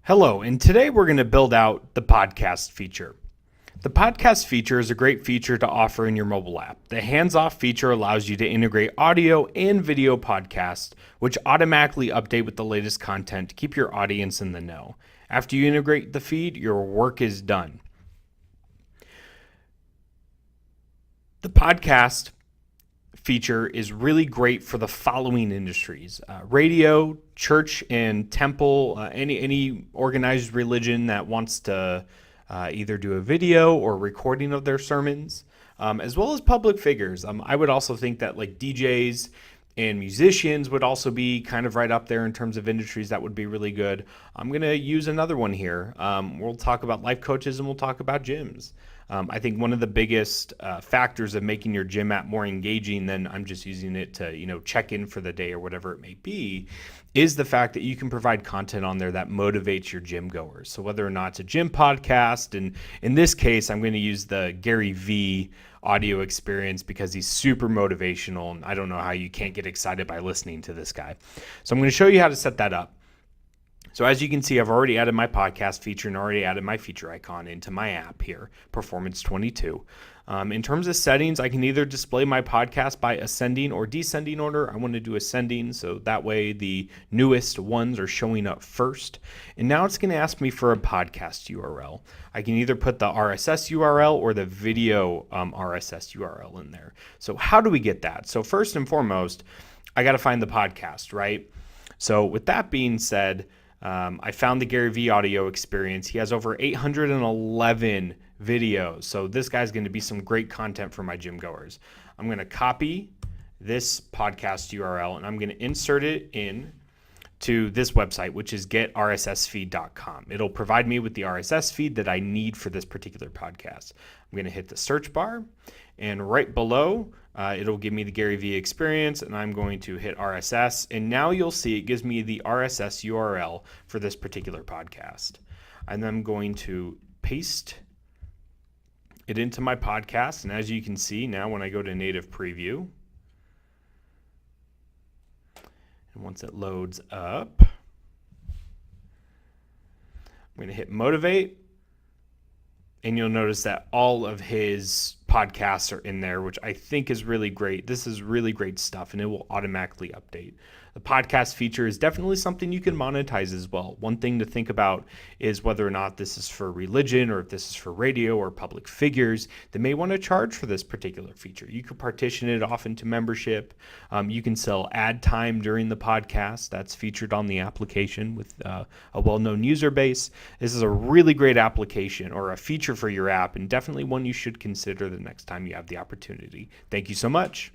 Hello, and today we're going to build out the podcast feature. The podcast feature is a great feature to offer in your mobile app. The hands-off feature allows you to integrate audio and video podcasts, which automatically update with the latest content to keep your audience in the know. After you integrate the feed, your work is done. The podcast feature is really great for the following industries: radio, church and temple, any organized religion that wants to either do a video or recording of their sermons, as well as public figures. I would also think that like DJs and musicians would also be kind of right up there in terms of industries that would be really good. I'm going to use another one here. We'll talk about life coaches and we'll talk about gyms. I think one of the biggest factors of making your gym app more engaging than I'm just using it to, check in for the day or whatever it may be, is the fact that you can provide content on there that motivates your gym goers. So whether or not it's a gym podcast, and in this case, I'm going to use the Gary V audio experience because he's super motivational, and I don't know how you can't get excited by listening to this guy. So I'm going to show you how to set that up. So as you can see, I've already added my podcast feature and already added my feature icon into my app here, Performance 22. In terms of settings, I can either display my podcast by ascending or descending order. I want to do ascending, so that way the newest ones are showing up first. And now it's going to ask me for a podcast URL. I can either put the RSS URL or the video RSS URL in there. So how do we get that? So first and foremost, I got to find the podcast, right? So with that being said, I found the Gary V audio experience. He has over 811 videos. So this guy's going to be some great content for my gym goers. I'm going to copy this podcast URL and I'm going to insert it in to this website, which is getrssfeed.com. It'll provide me with the RSS feed that I need for this particular podcast. I'm going to hit the search bar, and right below, it'll give me the Gary V experience, and I'm going to hit RSS, and now you'll see it gives me the RSS URL for this particular podcast. And I'm going to paste it into my podcast, and as you can see now when I go to native preview, and once it loads up, I'm going to hit motivate, and you'll notice that all of his podcasts are in there, which I think is really great. This is really great stuff, and it will automatically update. The podcast feature is definitely something you can monetize as well. One thing to think about is whether or not this is for religion or if this is for radio or public figures that may want to charge for this particular feature. You could partition it off into membership. You can sell ad time during the podcast. That's featured on the application with a well-known user base. This is a really great application or a feature for your app, and definitely one you should consider the next time you have the opportunity. Thank you so much.